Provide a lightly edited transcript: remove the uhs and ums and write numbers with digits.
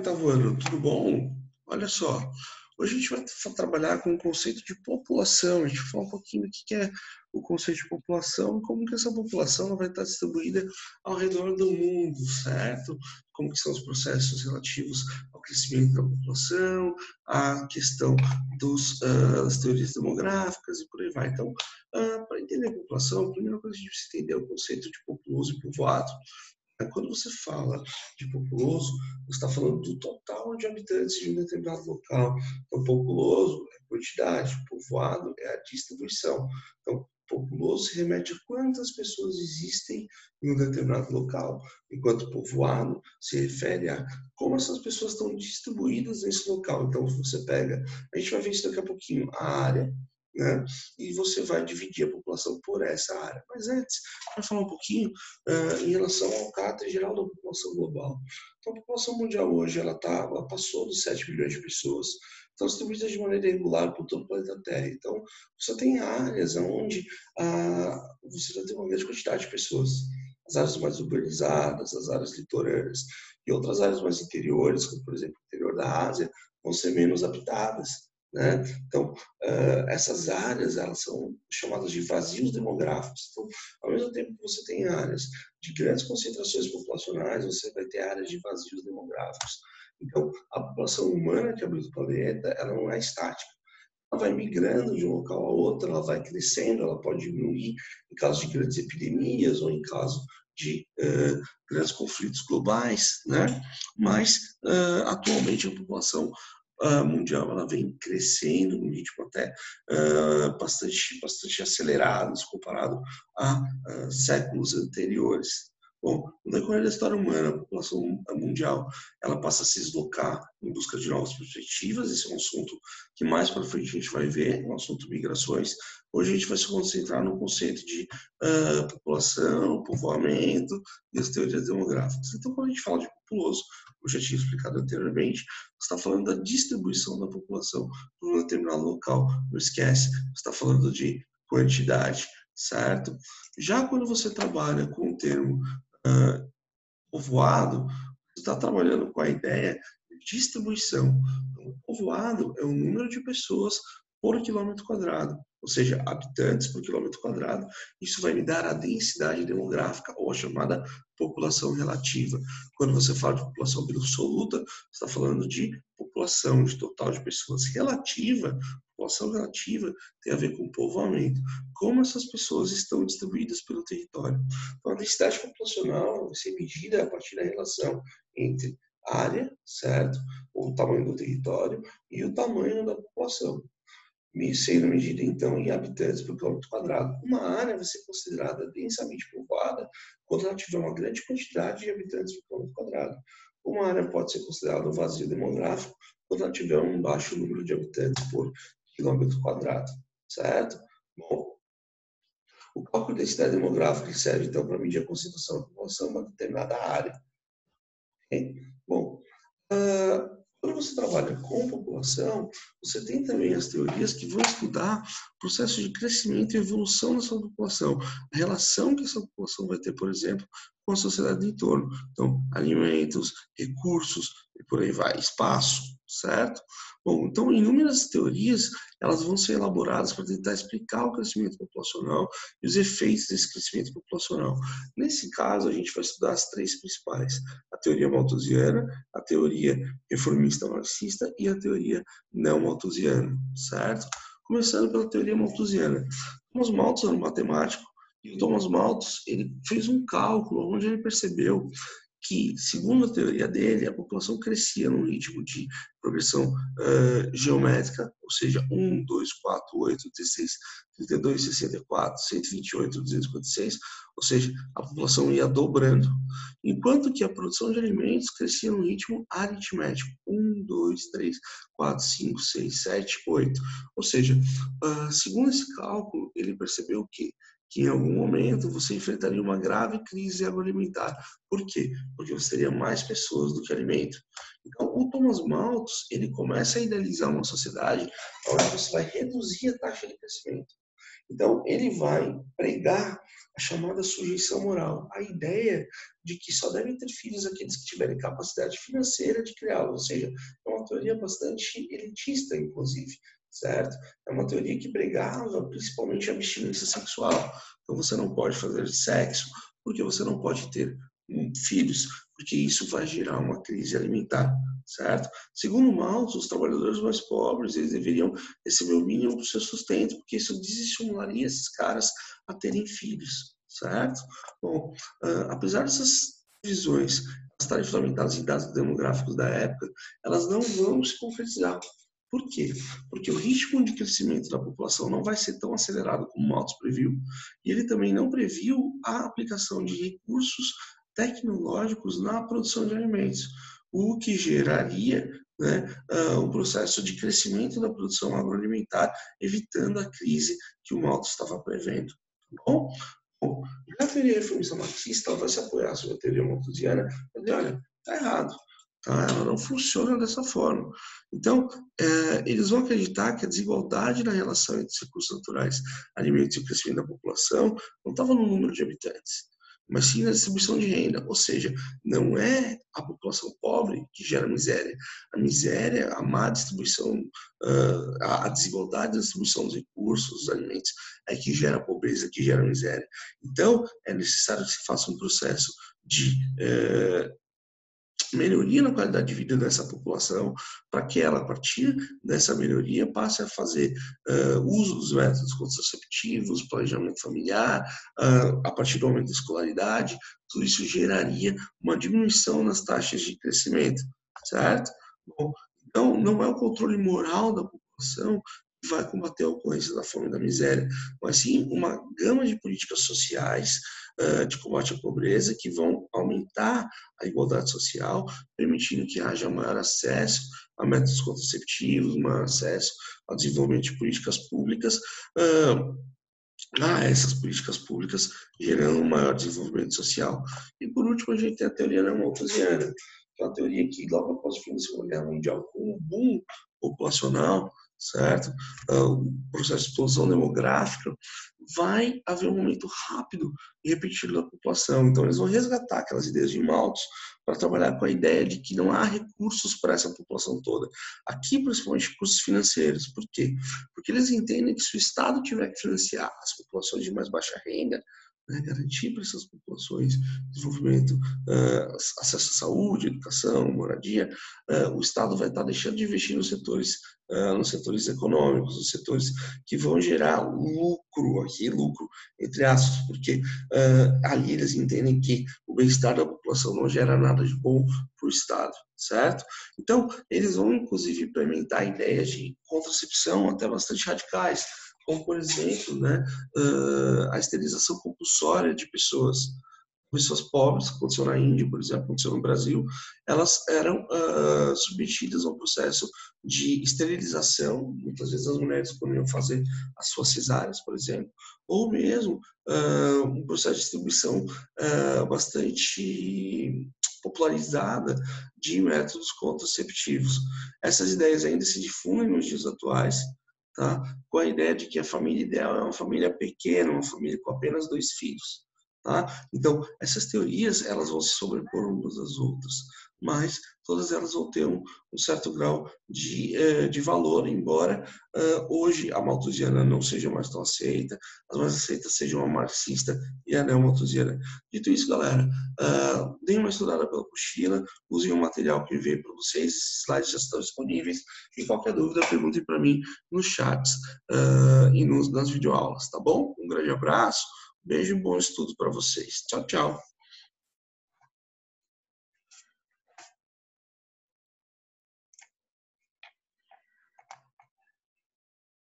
Itavuano, tudo bom? Olha só, hoje a gente vai trabalhar com o conceito de população. A gente vai falar um pouquinho do que é o conceito de população e como que essa população ela vai estar distribuída ao redor do mundo, certo? Como que são os processos relativos ao crescimento da população, a questão das teorias demográficas e por aí vai. Então, para entender a população, a primeira coisa que a gente precisa entender é o conceito de populoso e povoado. Quando você fala de populoso, você está falando do total de habitantes de um determinado local. Então, populoso é quantidade, povoado é a distribuição. Então, populoso se remete a quantas pessoas existem em um determinado local, enquanto povoado se refere a como essas pessoas estão distribuídas nesse local. Então, você pega, a gente vai ver isso daqui a pouquinho, a área, né? E você vai dividir a população por essa área. Mas antes, para falar um pouquinho em relação ao caráter geral da população global. Então, a população mundial hoje ela passou dos 7 bilhões de pessoas, estão distribuídas de maneira irregular por todo o planeta Terra. Então, você tem áreas onde você já tem uma grande quantidade de pessoas. As áreas mais urbanizadas, as áreas litorâneas e outras áreas mais interiores, como por exemplo o interior da Ásia, vão ser menos habitadas, né? Então, essas áreas elas são chamadas de vazios demográficos. Então, ao mesmo tempo que você tem áreas de grandes concentrações populacionais, você vai ter áreas de vazios demográficos. Então, a população humana que habita o planeta, ela não é estática. Ela vai migrando de um local a outro, ela vai crescendo, ela pode diminuir em caso de grandes epidemias ou em caso de grandes conflitos globais, né? Mas, atualmente, a população mundial ela vem crescendo num ritmo até bastante acelerado se comparado a séculos anteriores. Bom, no decorrer da história humana, a população mundial ela passa a se deslocar em busca de novas perspectivas. Esse é um assunto que mais para frente a gente vai ver, um assunto migrações. Hoje a gente vai se concentrar no conceito de população, povoamento e as teorias demográficas. Então, quando a gente fala de populoso, eu já tinha explicado anteriormente, você está falando da distribuição da população para um determinado local. Não esquece, você está falando de quantidade, certo? Já quando você trabalha com o termo povoado, você está trabalhando com a ideia de distribuição. Então, o povoado é o número de pessoas por quilômetro quadrado, ou seja, habitantes por quilômetro quadrado. Isso vai me dar a densidade demográfica, ou a chamada população relativa. Quando você fala de população absoluta, você está falando de população, de total de pessoas. Relativa, população relativa tem a ver com povoamento. Como essas pessoas estão distribuídas pelo território. Então, a densidade populacional vai ser medida a partir da relação entre área, certo? O tamanho do território e o tamanho da população. Sendo medida, então, em habitantes por quilômetro quadrado. Uma área vai ser considerada densamente povoada quando ela tiver uma grande quantidade de habitantes por quilômetro quadrado. Uma área pode ser considerada um vazio demográfico quando ela tiver um baixo número de habitantes por quilômetro quadrado, certo? Bom, o cálculo de densidade demográfica serve, então, para medir a concentração da população em uma determinada área. Okay? Bom, quando você trabalha com população, você tem também as teorias que vão estudar o processo de crescimento e evolução dessa população, a relação que essa população vai ter, por exemplo, com a sociedade do entorno. Então, alimentos, recursos e por aí vai, espaço, certo? Bom, então, inúmeras teorias, elas vão ser elaboradas para tentar explicar o crescimento populacional e os efeitos desse crescimento populacional. Nesse caso, a gente vai estudar as três principais: a teoria malthusiana, a teoria reformista marxista e a teoria não malthusiana, certo? Começando pela teoria malthusiana. Thomas Malthus era um matemático e o Thomas Malthus ele fez um cálculo onde ele percebeu que, segundo a teoria dele, a população crescia num ritmo de progressão geométrica, ou seja, 1, 2, 4, 8, 16, 32, 64, 128, 256, ou seja, a população ia dobrando, enquanto que a produção de alimentos crescia num ritmo aritmético, 1, 2, 3, 4, 5, 6, 7, 8, ou seja, segundo esse cálculo, ele percebeu que em algum momento você enfrentaria uma grave crise agroalimentar. Por quê? Porque você teria mais pessoas do que alimento. Então, o Thomas Malthus, ele começa a idealizar uma sociedade onde você vai reduzir a taxa de crescimento. Então, ele vai pregar a chamada sujeição moral, a ideia de que só devem ter filhos aqueles que tiverem capacidade financeira de criá-los, ou seja, é uma teoria bastante elitista, inclusive, certo? É uma teoria que pregava principalmente a abstinência sexual. Então, você não pode fazer sexo porque você não pode ter filhos, porque isso vai gerar uma crise alimentar, certo? Segundo Malthus, os trabalhadores mais pobres, eles deveriam receber o mínimo do seu sustento, porque isso desestimularia esses caras a terem filhos, certo? Bom, apesar dessas visões estarem fundamentadas em dados demográficos da época, elas não vão se concretizar. Por quê? Porque o ritmo de crescimento da população não vai ser tão acelerado como Malthus previu, e ele também não previu a aplicação de recursos tecnológicos na produção de alimentos, o que geraria, né, um processo de crescimento da produção agroalimentar, evitando a crise que o Malthus estava prevendo. Tá bom? Bom, já a teoria reformista marxista vai se apoiar sobre a teoria malthusiana e dizer, olha, está errado. Tá? Ela não funciona dessa forma. Então, eles vão acreditar que a desigualdade na relação entre os recursos naturais, alimentos e o crescimento da população não estava no número de habitantes, mas sim na distribuição de renda. Ou seja, não é a população pobre que gera miséria. A miséria, a má distribuição, a desigualdade da distribuição dos recursos, dos alimentos, é que gera pobreza, que gera miséria. Então, é necessário que se faça um processo de melhoria na qualidade de vida dessa população, para que ela, a partir dessa melhoria, passe a fazer uso dos métodos contraceptivos, planejamento familiar, a partir do aumento da escolaridade, tudo isso geraria uma diminuição nas taxas de crescimento, certo? Bom, então, não é o controle moral da população que vai combater a ocorrência da fome e da miséria, mas sim uma gama de políticas sociais de combate à pobreza que vão aumentar a igualdade social, permitindo que haja maior acesso a métodos contraceptivos, maior acesso ao desenvolvimento de políticas públicas, essas políticas públicas gerando um maior desenvolvimento social. E por último, a gente tem a teoria malthusiana, que é uma teoria que logo após o fim da Segunda Guerra Mundial, com um boom populacional, certo? O processo de explosão demográfica, vai haver um momento rápido e repetido da população. Então, eles vão resgatar aquelas ideias de Malthus para trabalhar com a ideia de que não há recursos para essa população toda. Aqui, principalmente, recursos financeiros. Por quê? Porque eles entendem que se o Estado tiver que financiar as populações de mais baixa renda, né, garantir para essas populações desenvolvimento, acesso à saúde, educação, moradia, o Estado vai estar deixando de investir nos setores econômicos, nos setores que vão gerar lucro, aqui lucro entre aspas, porque ali eles entendem que o bem-estar da população não gera nada de bom para o Estado, certo? Então, eles vão inclusive implementar ideias de contracepção até bastante radicais, como, por exemplo, né, a esterilização compulsória de pessoas pobres, que aconteceu na Índia, por exemplo, aconteceu no Brasil, elas eram submetidas a um processo de esterilização, muitas vezes as mulheres poderiam fazer as suas cesáreas, por exemplo, ou mesmo um processo de distribuição bastante popularizada de métodos contraceptivos. Essas ideias ainda se difundem nos dias atuais, tá? Com a ideia de que a família ideal é uma família pequena, uma família com apenas 2 filhos. Tá? Então, essas teorias elas vão se sobrepor umas às outras, mas todas elas vão ter um certo grau de valor, embora hoje a malthusiana não seja mais tão aceita, as mais aceitas sejam a marxista e a neomalthusiana. Dito isso, galera, deem uma estudada pela apostila, usem o material que enviei para vocês, esses slides já estão disponíveis, e qualquer dúvida, perguntem para mim nos chats e nas videoaulas, tá bom? Um grande abraço, beijo e bom estudo para vocês. Tchau, tchau.